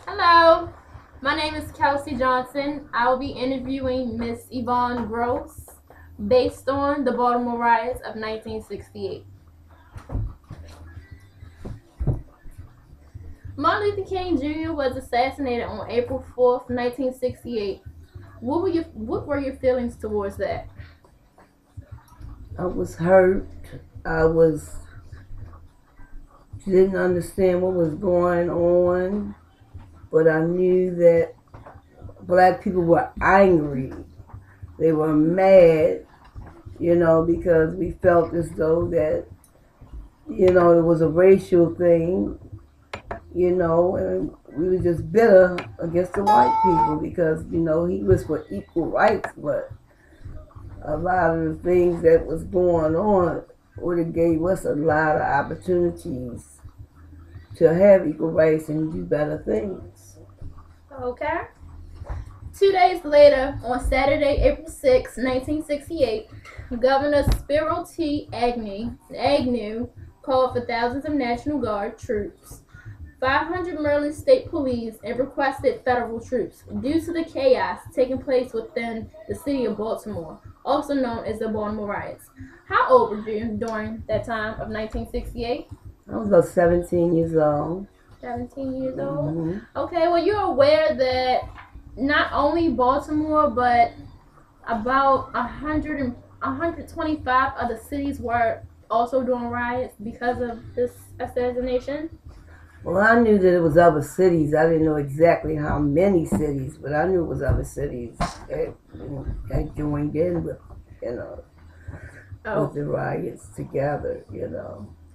Hello, my name is Kelsey Johnson. I will be interviewing Miss Yvonne Gross based on the Baltimore Riots of 1968. Martin Luther King Jr. was assassinated on April 4th, 1968. What were your feelings towards that? I was hurt. I was didn't understand what was going on, but I knew that black people were angry. They were mad, because we felt as though that, it was a racial thing, and we were just bitter against the white people because, he was for equal rights, but a lot of the things that was going on would have gave us a lot of opportunities to have equal rights and do better things. Okay. 2 days later, on Saturday, April 6, 1968, Governor Spiro T. Agnew called for thousands of National Guard troops, 500 Maryland State Police, and requested federal troops due to the chaos taking place within the city of Baltimore, also known as the Baltimore Riots. How old were you during that time of 1968? I was about 17 years old. 17 years old. Hmm. Okay, well, you're aware that not only Baltimore, but about 125 other cities were also doing riots because of this assassination. Well, I knew that it was other cities. I didn't know exactly how many cities, but I knew it was other cities that joined in with, you know, with Oh, the riots together.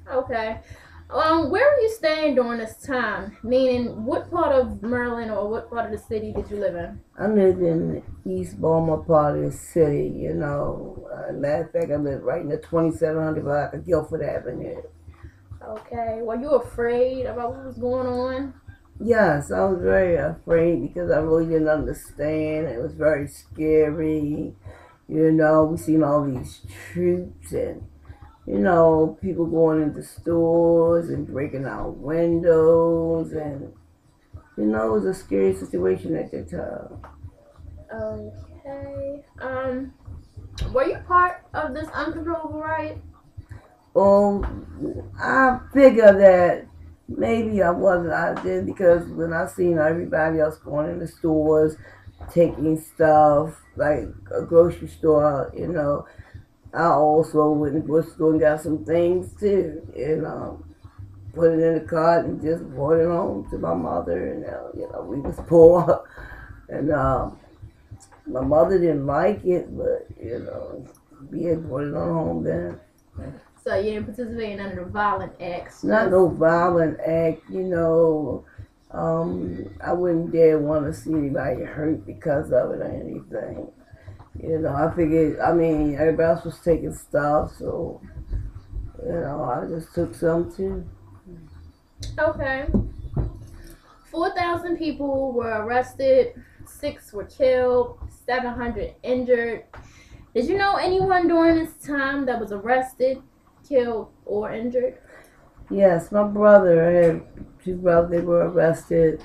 okay. Where were you staying during this time? Meaning, what part of Maryland or what part of the city did you live in? I lived in East Baltimore part of the city. Matter of fact, I lived right in the 2700 block of Guilford Avenue. Okay. Were you afraid about what was going on? Yes, I was very afraid because I really didn't understand. It was very scary. We seen all these troops and, people going into stores and breaking out windows. And, it was a scary situation at the time. Okay. Were you part of this uncontrollable riot? Well, I figure that maybe I wasn't. I did because when I seen everybody else going in the stores, taking stuff like a grocery store, I also went in the grocery store and got some things too, put it in the cart and just brought it home to my mother. And we was poor, and my mother didn't like it, but we had brought it on home then. So you didn't participate in none of the violent acts. Not no violent act. I wouldn't dare want to see anybody hurt because of it or anything. I figured, everybody else was taking stuff, so, I just took some too. Okay. 4,000 people were arrested, 6 were killed, 700 injured. Did you know anyone during this time that was arrested, killed, or injured? Yes, my brother, I had two brothers, they were arrested,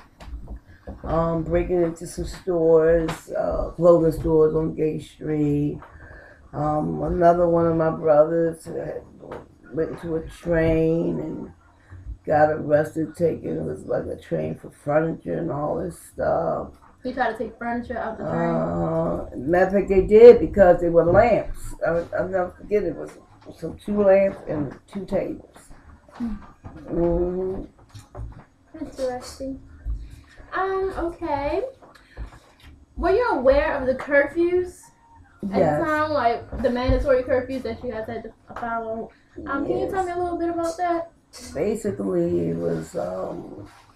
breaking into some stores, clothing stores on Gay Street. Another one of my brothers went into a train and got arrested, taking it was like a train for furniture and all this stuff. He tried to take furniture out the train. Matter of fact, they did because they were lamps. I'll never forget it was some two lamps and two tables. Hmm. Interesting. Okay. Were you aware of the curfews at the Yes. time, like the mandatory curfews that you guys had to follow? Can you tell Yes. me a little bit about that? Basically, it was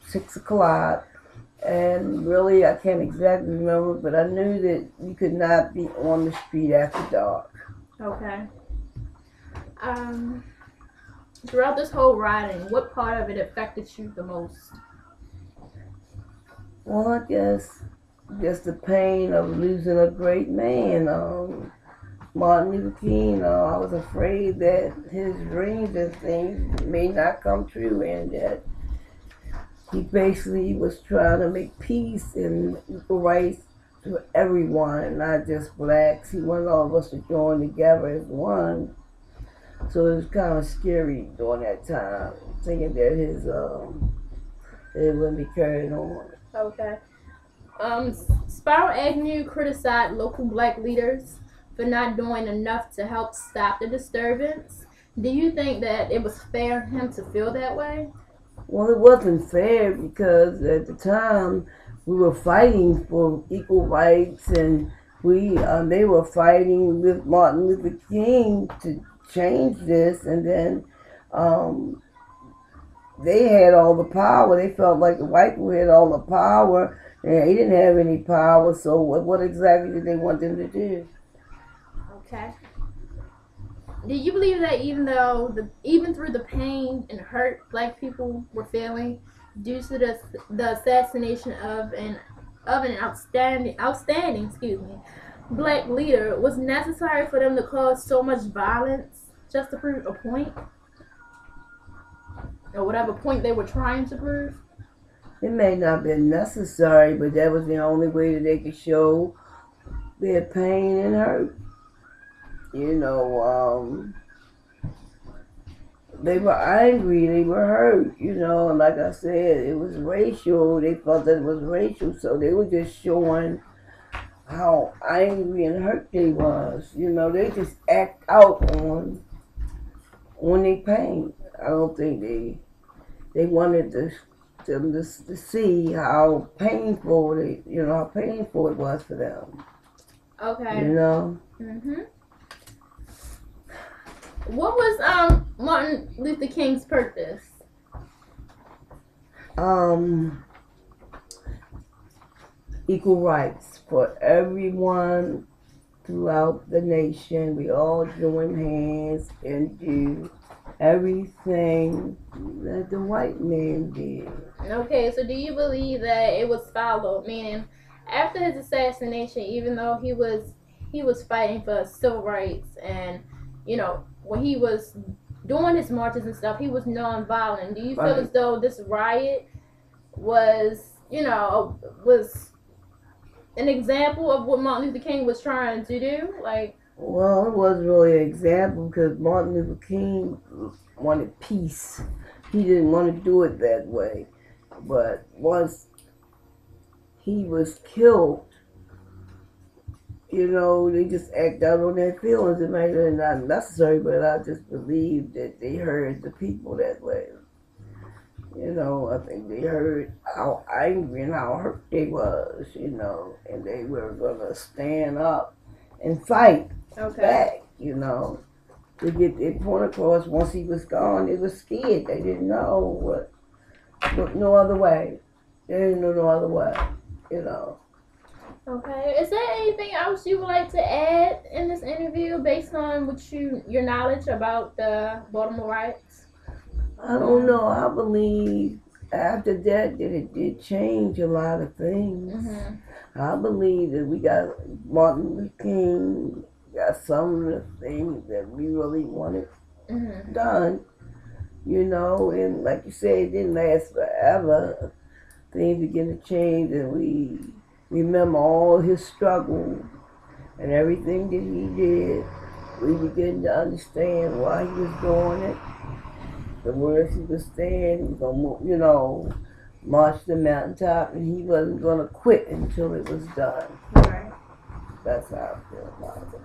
6 o'clock, and really, I can't exactly remember, but I knew that you could not be on the street after dark. Okay. Um, Throughout this whole riding, what part of it affected you the most? Well, I guess just the pain of losing a great man. Martin Luther King, I was afraid that his dreams and things may not come true and that he basically was trying to make peace and equal rights to everyone, not just blacks. He wanted all of us to join together as one. So it was kind of scary during that time, thinking that it wouldn't be carried on. Okay. Spiro Agnew criticized local black leaders for not doing enough to help stop the disturbance. Do you think that it was fair for him to feel that way? Well, it wasn't fair because at the time we were fighting for equal rights, and they were fighting with Martin Luther King to change this, and then um, they had all the power. They felt like the white people had all the power, and he didn't have any power. So what exactly did they want them to do? Okay. Do you believe that even through the pain and hurt black people were feeling due to the assassination of an outstanding black leader, was necessary for them to cause so much violence just to prove a point, or whatever point they were trying to prove? It may not have been necessary, but that was the only way that they could show their pain and hurt. You know, they were angry, they were hurt, you know, and like I said, it was racial. They felt that it was racial, so they were just showing how angry and hurt they was. You know, they just act out on their pain. I don't think they wanted them to see how painful how painful it was for them. Okay. You know. Mhm. What was Martin Luther King's purpose? Equal rights for everyone throughout the nation. We all join hands and do everything that the white man did. Okay, so do you believe that it was followed? Meaning, after his assassination, even though he was fighting for civil rights, and when he was doing his marches and stuff, he was non-violent. Do you feel as though this riot was an example of what Martin Luther King was trying to do? Well, it wasn't really an example because Martin Luther King wanted peace. He didn't want to do it that way. But once he was killed, they just act out on their feelings. It may be not necessary, but I just believe that they heard the people that way. I think they heard how angry and how hurt they was, and they were going to stand up and fight back, to get their point across. Once he was gone, they were scared. They didn't know no other way. They didn't know no other way, Okay. Is there anything else you would like to add in this interview based on your knowledge about the Baltimore Riots? I don't know. I believe after that it did change a lot of things. Mm-hmm. I believe that we got Martin Luther King, got some of the things that we really wanted done, and like you said, it didn't last forever. Things began to change, and we remember all his struggle and everything that he did. We began to understand why he was doing it. The words he was saying, he was going to, march the mountaintop, and he wasn't going to quit until it was done. Right. That's how I feel about it.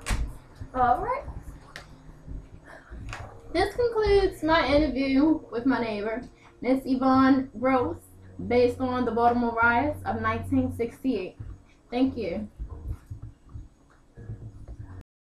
All right. This concludes my interview with my neighbor, Miss Yvonne Gross, based on the Baltimore Riots of 1968. Thank you.